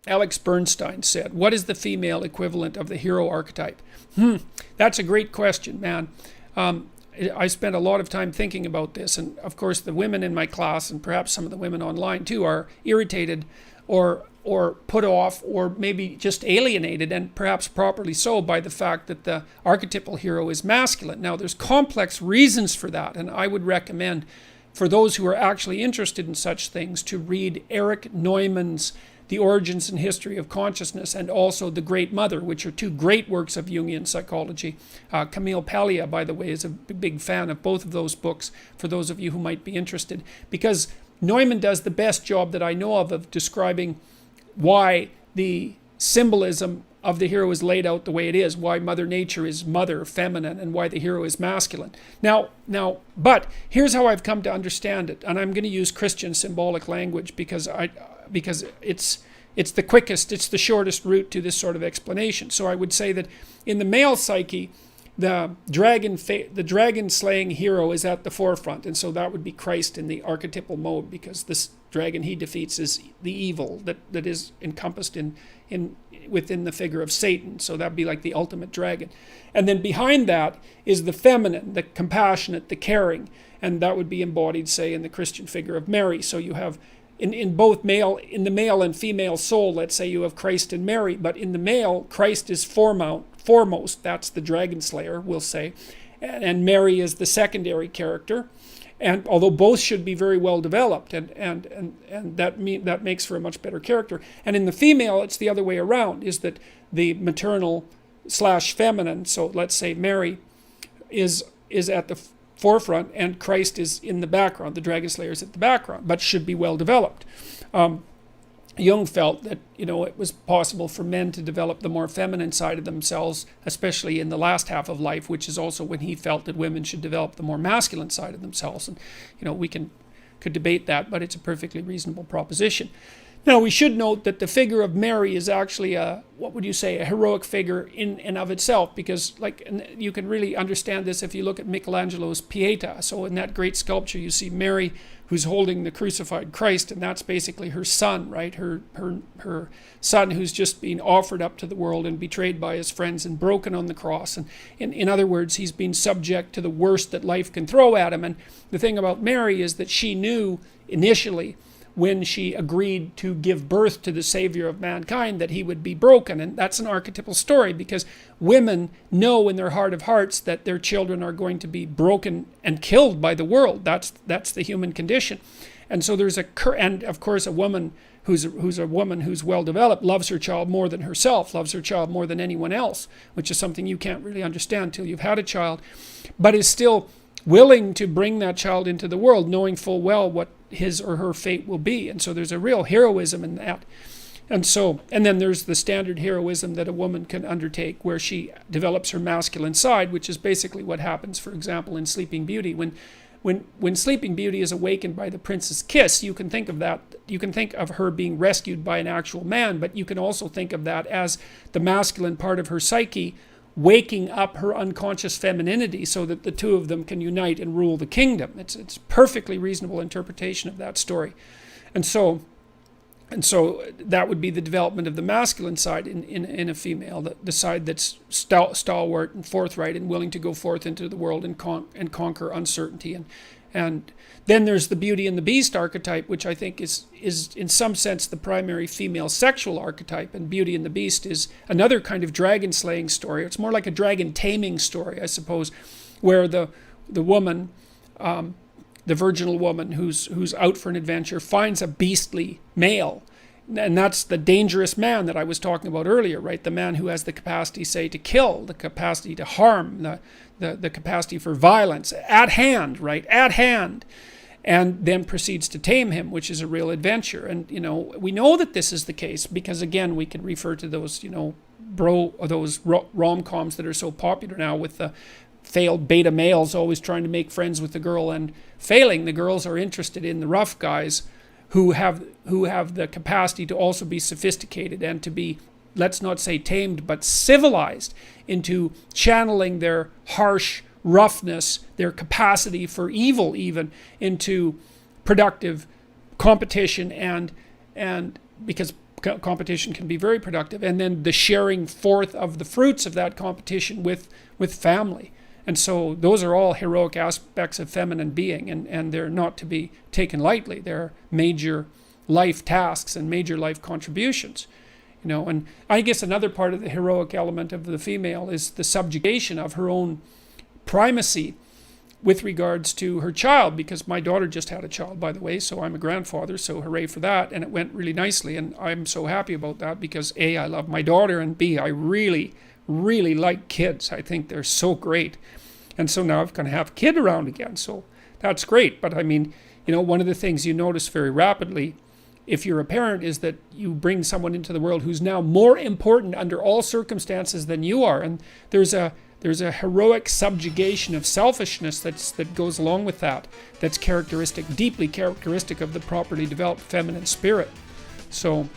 Alex Burnstein said, what is the female equivalent of the hero archetype? That's a great question, man. I spent a lot of time thinking about this, and of course the women in my class, and perhaps some of the women online too, are irritated or put off or maybe just alienated, and perhaps properly so, by the fact that the archetypal hero is masculine. Now there's complex reasons for that, and I would recommend for those who are actually interested in such things to read Erich Neumann's The Origins and History of Consciousness, and also The Great Mother, which are two great works of Jungian psychology. Camille Paglia, by the way, is a big fan of both of those books, for those of you who might be interested, because Neumann does the best job that I know of describing why the symbolism of the hero is laid out the way it is, why Mother Nature is mother, feminine, and why the hero is masculine. Now, but here's how I've come to understand it, and I'm going to use Christian symbolic language because it's the quickest, it's the shortest route to this sort of explanation. So I would say that in the male psyche, the dragon slaying hero is at the forefront, and so that would be Christ in the archetypal mode, because this dragon he defeats is the evil that is encompassed within the figure of Satan. So that'd be like the ultimate dragon. And then behind that is the feminine, the compassionate, the caring, and that would be embodied, say, in the Christian figure of Mary. So you have in the male and female soul, let's say you have Christ and Mary, but in the male, Christ is foremost, that's the dragon slayer, we'll say, and Mary is the secondary character. And although both should be very well developed, and that makes for a much better character. And in the female, it's the other way around, is that the maternal / feminine, so let's say Mary, is at the forefront, and Christ is in the background. The dragon slayer is at the background, but should be well developed. Jung felt that it was possible for men to develop the more feminine side of themselves, especially in the last half of life, which is also when he felt that women should develop the more masculine side of themselves. And we could debate that, but it's a perfectly reasonable proposition. Now, we should note that the figure of Mary is actually a heroic figure in and of itself, because you can really understand this if you look at Michelangelo's Pieta. So in that great sculpture, you see Mary who's holding the crucified Christ, and that's basically her son, right? Her son who's just been offered up to the world and betrayed by his friends and broken on the cross. And in other words, he's been subject to the worst that life can throw at him. And the thing about Mary is that she knew initially, when she agreed to give birth to the Savior of mankind, that he would be broken. And that's an archetypal story, because women know in their heart of hearts that their children are going to be broken and killed by the world. That's the human condition. And so and of course a woman who's well developed loves her child more than herself, loves her child more than anyone else, which is something you can't really understand until you've had a child, but is still willing to bring that child into the world, knowing full well what his or her fate will be. And so there's a real heroism in that. And then there's the standard heroism that a woman can undertake, where she develops her masculine side, which is basically what happens, for example, in Sleeping Beauty. When Sleeping Beauty is awakened by the prince's kiss, you can think of that. You can think of her being rescued by an actual man, but you can also think of that as the masculine part of her psyche waking up her unconscious femininity, so that the two of them can unite and rule the kingdom. It's a perfectly reasonable interpretation of that story. And so that would be the development of the masculine side in a female, the side that's stalwart and forthright and willing to go forth into the world and conquer uncertainty. And then there's the Beauty and the Beast archetype, which I think is in some sense the primary female sexual archetype. And Beauty and the Beast is another kind of dragon slaying story. It's more like a dragon taming story, I suppose, where the woman, the virginal woman who's out for an adventure, finds a beastly male. And that's the dangerous man that I was talking about earlier, right? The man who has the capacity, say, to kill, the capacity to harm, the capacity for violence at hand, right? At hand. And then proceeds to tame him, which is a real adventure. And, we know that this is the case because, again, we can refer to those, those rom-coms that are so popular now, with the failed beta males always trying to make friends with the girl and failing. The girls are interested in the rough guys who have the capacity to also be sophisticated and to be, let's not say tamed, but civilized into channeling their harsh roughness, their capacity for evil even, into productive competition and because competition can be very productive. And then the sharing forth of the fruits of that competition with family. And so those are all heroic aspects of feminine being, and they're not to be taken lightly. They're major life tasks and major life contributions. And I guess another part of the heroic element of the female is the subjugation of her own primacy with regards to her child, because my daughter just had a child, by the way, so I'm a grandfather, so hooray for that, and it went really nicely, and I'm so happy about that because A, I love my daughter, and B, I really, really like kids. I think they're so great. And so now I'm going to have a kid around again, so that's great. But I mean, one of the things you notice very rapidly if you're a parent is that you bring someone into the world who's now more important under all circumstances than you are. And there's a heroic subjugation of selfishness that goes along with that, that's deeply characteristic of the properly developed feminine spirit. So